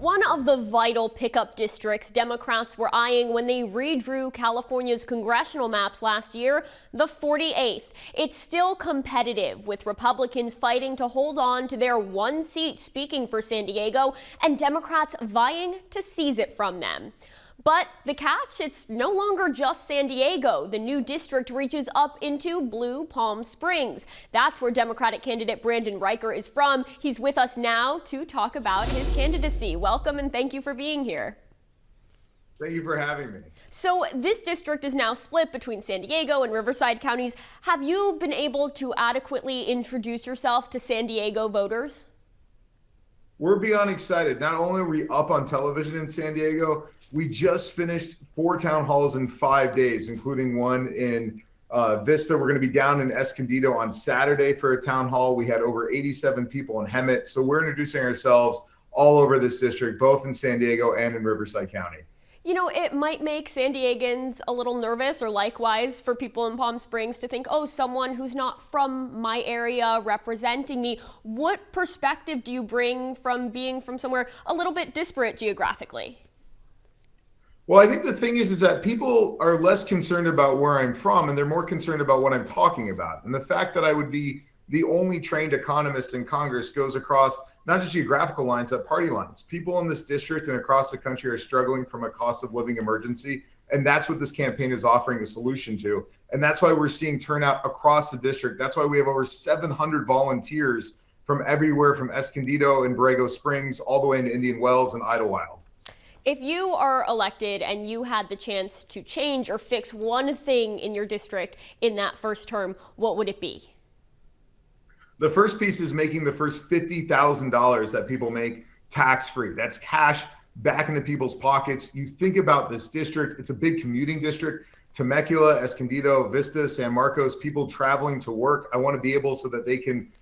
One of the vital pickup districts Democrats were eyeing when they redrew California's congressional maps last year, the 48th. It's still competitive, with Republicans fighting to hold on to their one seat speaking for San Diego, and Democrats vying to seize it from them. But the catch, it's no longer just San Diego. The new district reaches up into Blue Palm Springs. That's where Democratic candidate Brandon Riker is from. He's with us now to talk about his candidacy. Welcome and thank you for being here. Thank you for having me. So this district is now split between San Diego and Riverside counties. Have you been able to adequately introduce yourself to San Diego voters? We're beyond excited. Not only are we up on television in San Diego, we just finished 4 town halls in 5 days, including one in Vista. We're going to be down in Escondido on Saturday for a town hall. We had over 87 people in Hemet. So we're introducing ourselves all over this district, both in San Diego and in Riverside County. You know, it might make San Diegans a little nervous, or likewise for people in Palm Springs to think, oh, someone who's not from my area representing me. What perspective do you bring from being from somewhere a little bit disparate geographically? Well, I think the thing is that people are less concerned about where I'm from, and they're more concerned about what I'm talking about. And the fact that I would be the only trained economist in Congress goes across not just geographical lines, but party lines. People in this district and across the country are struggling from a cost of living emergency, and that's what this campaign is offering a solution to. And that's why we're seeing turnout across the district. That's why we have over 700 volunteers from everywhere, from Escondido and Borrego Springs all the way into Indian Wells and Idlewild. If you are elected and you had the chance to change or fix one thing in your district in that first term, what would it be? The first piece is making the first $50,000 that people make tax-free. That's cash back into people's pockets. You think about this district, it's a big commuting district. Temecula, Escondido, Vista, San Marcos, people traveling to work. I want to be able so that they can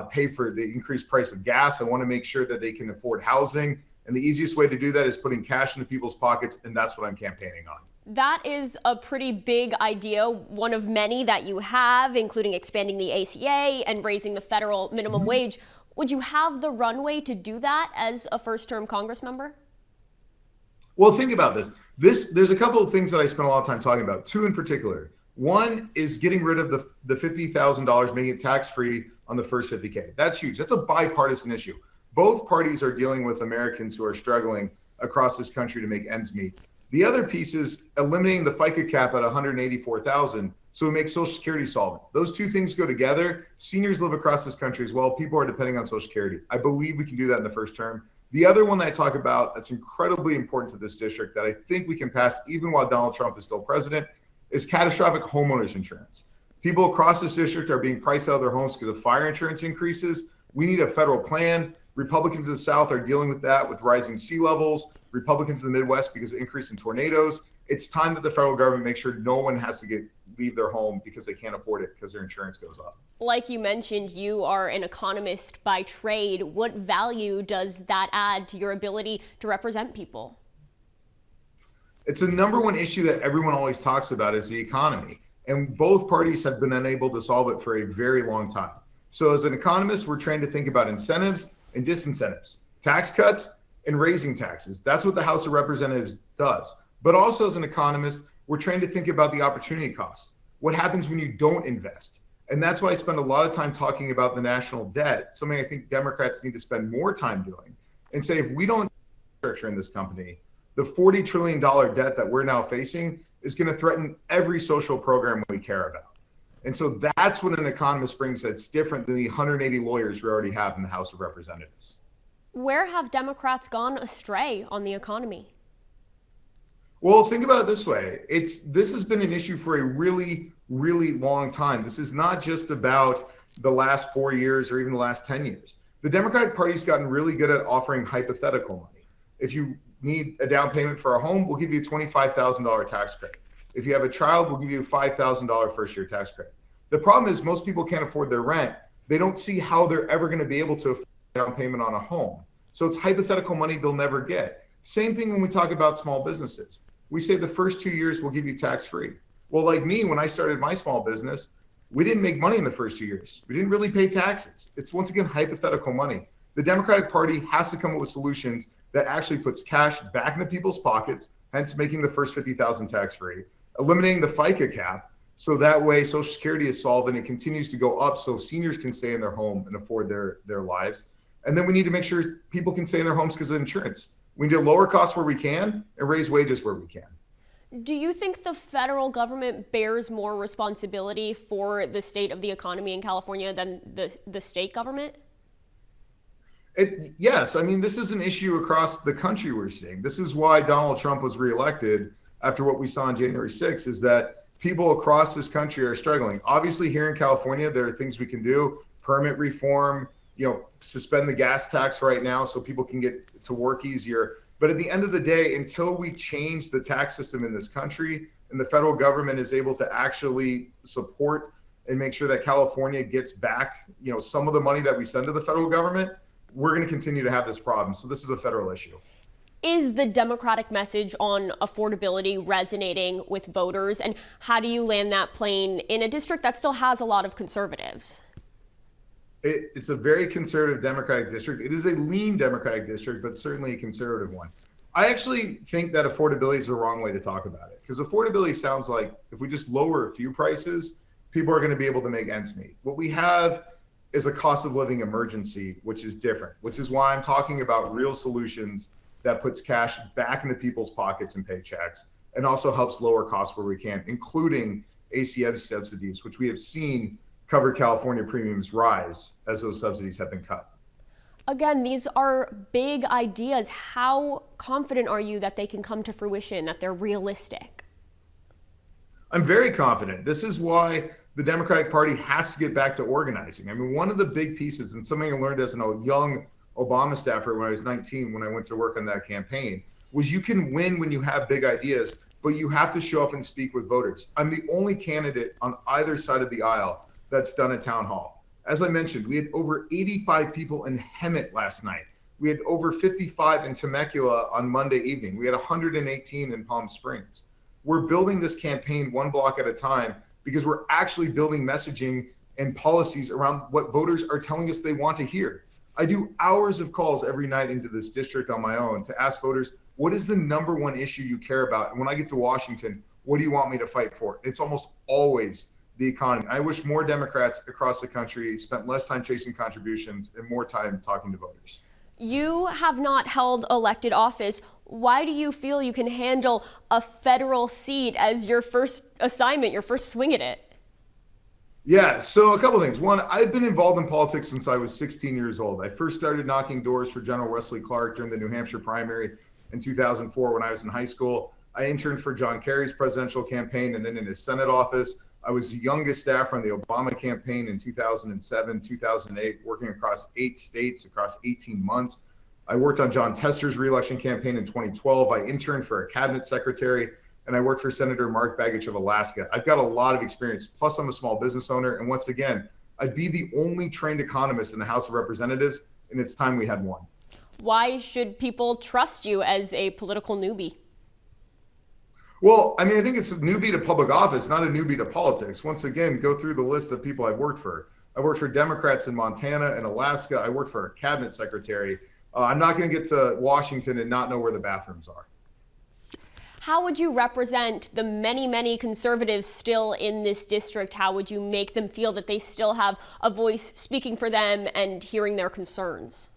pay for the increased price of gas. I want to make sure that they can afford housing. And the easiest way to do that is putting cash into people's pockets, and that's what I'm campaigning on. That is a pretty big idea, one of many that you have, including expanding the ACA and raising the federal minimum wage. Would you have the runway to do that as a first-term Congress member? Well, think about this. There's a couple of things that I spent a lot of time talking about, 2 in particular. One is getting rid of the $50,000, making it tax-free on the first $50K. That's huge. That's a bipartisan issue. Both parties are dealing with Americans who are struggling across this country to make ends meet. The other piece is eliminating the FICA cap at $184,000, so we make Social Security solvent. Those 2 things go together. Seniors live across this country as well. People are depending on Social Security. I believe we can do that in the first term. The other one that I talk about that's incredibly important to this district that I think we can pass even while Donald Trump is still president is catastrophic homeowners insurance. People across this district are being priced out of their homes because of fire insurance increases. We need a federal plan. Republicans in the South are dealing with that with rising sea levels. Republicans in the Midwest because of increase in tornadoes. It's time that the federal government makes sure no one has to leave their home because they can't afford it because their insurance goes up. Like you mentioned, you are an economist by trade. What value does that add to your ability to represent people? It's the #1 issue that everyone always talks about is the economy. And both parties have been unable to solve it for a very long time. So as an economist, we're trained to think about incentives and disincentives, tax cuts and raising taxes. That's what the House of Representatives does. But also as an economist, we're trained to think about the opportunity costs. What happens when you don't invest? And that's why I spend a lot of time talking about the national debt, something I think Democrats need to spend more time doing, and say if we don't structure in this company, the $40 trillion debt that we're now facing is going to threaten every social program we care about. And so that's what an economist brings that's different than the 180 lawyers we already have in the House of Representatives. Where have Democrats gone astray on the economy? Well, think about it this way. This has been an issue for a really, really long time. This is not just about the last 4 years or even the last 10 years. The Democratic Party's gotten really good at offering hypothetical money. If you need a down payment for a home, we'll give you a $25,000 tax credit. If you have a child, we'll give you a $5,000 first-year tax credit. The problem is most people can't afford their rent. They don't see how they're ever going to be able to afford a down payment on a home. So it's hypothetical money they'll never get. Same thing when we talk about small businesses. We say the first 2 years we'll give you tax-free. Well, like me, when I started my small business, we didn't make money in the first 2 years. We didn't really pay taxes. It's once again hypothetical money. The Democratic Party has to come up with solutions that actually puts cash back into people's pockets, hence making the first 50,000 tax-free, eliminating the FICA cap, so that way Social Security is solved and it continues to go up so seniors can stay in their home and afford their lives. And then we need to make sure people can stay in their homes because of insurance. We need to lower costs where we can and raise wages where we can. Do you think the federal government bears more responsibility for the state of the economy in California than the state government? Yes, I mean, this is an issue across the country we're seeing. This is why Donald Trump was reelected after what we saw on January 6th, is that people across this country are struggling. Obviously, here in California, there are things we can do, permit reform, suspend the gas tax right now so people can get to work easier. But at the end of the day, until we change the tax system in this country and the federal government is able to actually support and make sure that California gets back, some of the money that we send to the federal government, we're going to continue to have this problem. So this is a federal issue. Is the Democratic message on affordability resonating with voters? And how do you land that plane in a district that still has a lot of conservatives? It's a very conservative Democratic district. It is a lean Democratic district, but certainly a conservative one. I actually think that affordability is the wrong way to talk about it, because affordability sounds like if we just lower a few prices, people are going to be able to make ends meet. What we have is a cost of living emergency, which is different, which is why I'm talking about real solutions that puts cash back into people's pockets and paychecks, and also helps lower costs where we can, including ACM subsidies, which we have seen covered California premiums rise as those subsidies have been cut. Again, these are big ideas. How confident are you that they can come to fruition, that they're realistic? I'm very confident. This is why the Democratic Party has to get back to organizing. I mean, one of the big pieces, and something I learned as a young Obama staffer when I was 19, when I went to work on that campaign, was you can win when you have big ideas, but you have to show up and speak with voters. I'm the only candidate on either side of the aisle that's done a town hall. As I mentioned, we had over 85 people in Hemet last night. We had over 55 in Temecula on Monday evening. We had 118 in Palm Springs. We're building this campaign one block at a time because we're actually building messaging and policies around what voters are telling us they want to hear. I do hours of calls every night into this district on my own to ask voters, what is the number one issue you care about? And when I get to Washington, what do you want me to fight for? It's almost always the economy. I wish more Democrats across the country spent less time chasing contributions and more time talking to voters. You have not held elected office. Why do you feel you can handle a federal seat as your first assignment, your first swing at it? Yeah, so a couple of things. One, I've been involved in politics since I was 16 years old. I first started knocking doors for General Wesley Clark during the New Hampshire primary in 2004 when I was in high school. I interned for John Kerry's presidential campaign and then in his Senate office. I was the youngest staffer on the Obama campaign in 2007, 2008, working across 8 states, across 18 months. I worked on John Tester's reelection campaign in 2012. I interned for a cabinet secretary, and I worked for Senator Mark Bagich of Alaska. I've got a lot of experience, plus I'm a small business owner. And once again, I'd be the only trained economist in the House of Representatives, and it's time we had one. Why should people trust you as a political newbie? Well, I mean, I think it's a newbie to public office, not a newbie to politics. Once again, go through the list of people I've worked for. I worked for Democrats in Montana and Alaska. I worked for a cabinet secretary. I'm not going to get to Washington and not know where the bathrooms are. How would you represent the many, many conservatives still in this district? How would you make them feel that they still have a voice speaking for them and hearing their concerns?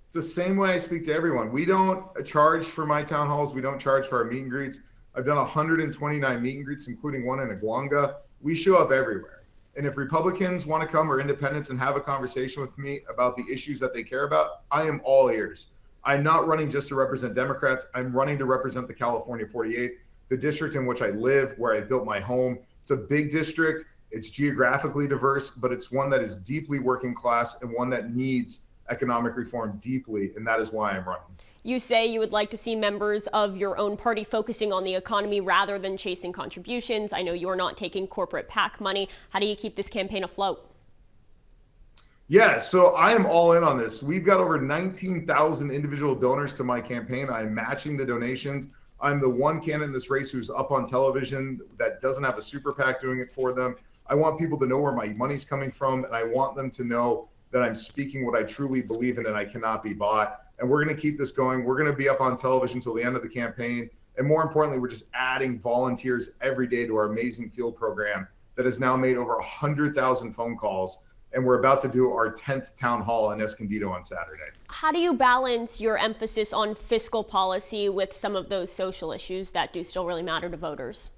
It's the same way I speak to everyone. We don't charge for my town halls. We don't charge for our meet and greets. I've done 129 meet and greets, including one in Aguanga. We show up everywhere. And if Republicans want to come or independents and have a conversation with me about the issues that they care about, I am all ears. I'm not running just to represent Democrats. I'm running to represent the California 48, the district in which I live, where I built my home. It's a big district. It's geographically diverse, but it's one that is deeply working class and one that needs economic reform deeply, and that is why I'm running. You say you would like to see members of your own party focusing on the economy rather than chasing contributions. I know you're not taking corporate PAC money. How do you keep this campaign afloat? Yeah, so I am all in on this. We've got over 19,000 individual donors to my campaign. I'm matching the donations. I'm the one candidate in this race who's up on television that doesn't have a super PAC doing it for them. I want people to know where my money's coming from, and I want them to know that I'm speaking what I truly believe in and I cannot be bought. And we're going to keep this going. We're going to be up on television until the end of the campaign. And more importantly, we're just adding volunteers every day to our amazing field program that has now made over 100,000 phone calls. And we're about to do our 10th town hall in Escondido on Saturday. How do you balance your emphasis on fiscal policy with some of those social issues that do still really matter to voters?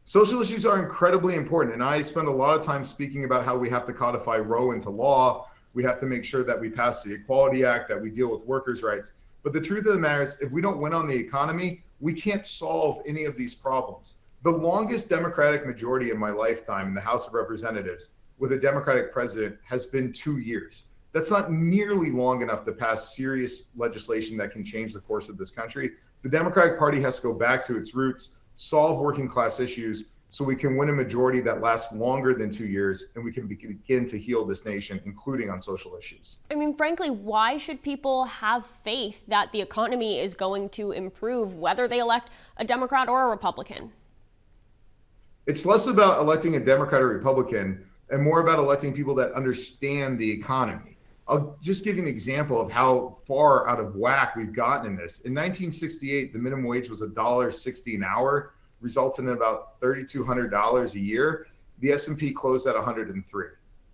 Social issues are incredibly important. And I spend a lot of time speaking about how we have to codify Roe into law. We have to make sure that we pass the Equality Act, that we deal with workers' rights. But the truth of the matter is, if we don't win on the economy, we can't solve any of these problems. The longest Democratic majority in my lifetime in the House of Representatives with a Democratic president has been 2 years. That's not nearly long enough to pass serious legislation that can change the course of this country. The Democratic Party has to go back to its roots, solve working class issues, so we can win a majority that lasts longer than 2 years, and we can begin to heal this nation, including on social issues. I mean, frankly, why should people have faith that the economy is going to improve, whether they elect a Democrat or a Republican? It's less about electing a Democrat or Republican and more about electing people that understand the economy. I'll just give you an example of how far out of whack we've gotten in this. In 1968, the minimum wage was $1.60 an hour, resulting in about $3,200 a year. The S&P closed at 103.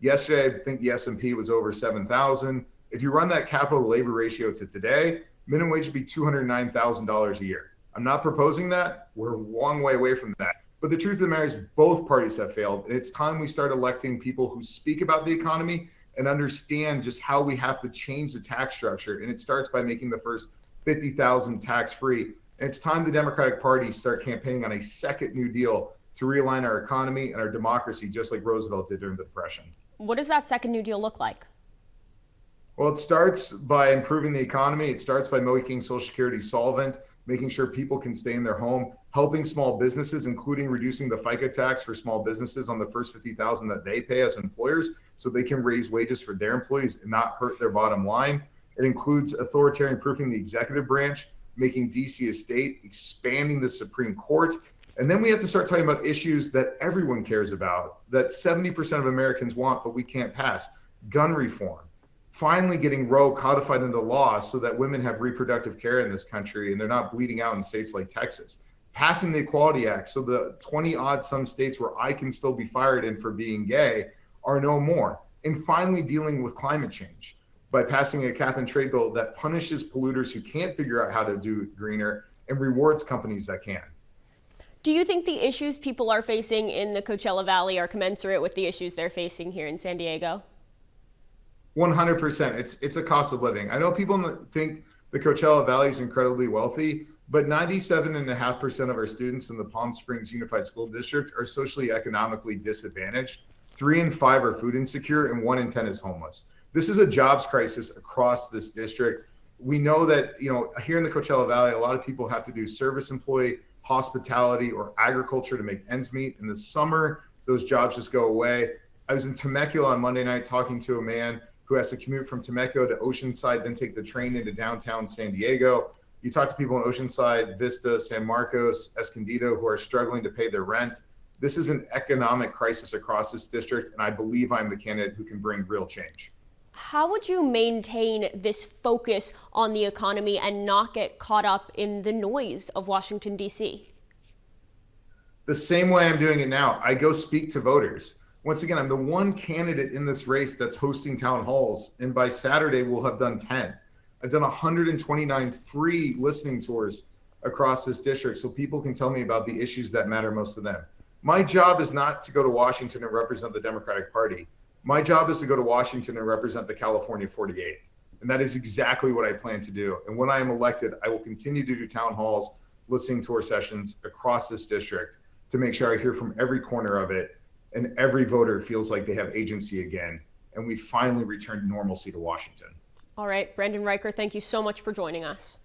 Yesterday, I think the S&P was over 7,000. If you run that capital to labor ratio to today, minimum wage would be $209,000 a year. I'm not proposing that. We're a long way away from that. But the truth of the matter is both parties have failed. And it's time we start electing people who speak about the economy and understand just how we have to change the tax structure. And it starts by making the first 50,000 tax-free. And it's time the Democratic Party start campaigning on a second New Deal to realign our economy and our democracy, just like Roosevelt did during the Depression. What does that second New Deal look like? Well, it starts by improving the economy. It starts by making Social Security solvent, making sure people can stay in their home, helping small businesses, including reducing the FICA tax for small businesses on the first $50,000 that they pay as employers, so they can raise wages for their employees and not hurt their bottom line. It includes authoritarian proofing the executive branch, making DC a state, expanding the Supreme Court. And then we have to start talking about issues that everyone cares about, that 70% of Americans want, but we can't pass. Gun reform. Finally getting Roe codified into law so that women have reproductive care in this country and they're not bleeding out in states like Texas. Passing the Equality Act so the 20-odd some states where I can still be fired in for being gay are no more. And finally dealing with climate change by passing a cap and trade bill that punishes polluters who can't figure out how to do greener and rewards companies that can. Do you think the issues people are facing in the Coachella Valley are commensurate with the issues they're facing here in San Diego? 100%. It's a cost of living. I know people think the Coachella Valley is incredibly wealthy, but 97.5% of our students in the Palm Springs Unified School District are socially economically disadvantaged. 3 in 5 are food insecure, and 1 in 10 is homeless. This is a jobs crisis across this district. We know that, here in the Coachella Valley, a lot of people have to do service employee, hospitality, or agriculture to make ends meet. In the summer, those jobs just go away. I was in Temecula on Monday night talking to a man who has to commute from Temecula to Oceanside, then take the train into downtown San Diego. You talk to people in Oceanside, Vista, San Marcos, Escondido, who are struggling to pay their rent. This is an economic crisis across this district, and I believe I'm the candidate who can bring real change. How would you maintain this focus on the economy and not get caught up in the noise of Washington, D.C.? The same way I'm doing it now. I go speak to voters. Once again, I'm the one candidate in this race that's hosting town halls, and by Saturday, we'll have done 10. I've done 129 free listening tours across this district so people can tell me about the issues that matter most to them. My job is not to go to Washington and represent the Democratic Party. My job is to go to Washington and represent the California 48th. And that is exactly what I plan to do. And when I am elected, I will continue to do town halls, listening tour sessions across this district to make sure I hear from every corner of it and every voter feels like they have agency again. And we finally returned normalcy to Washington. All right, Brandon Riker, thank you so much for joining us.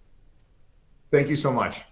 Thank you so much.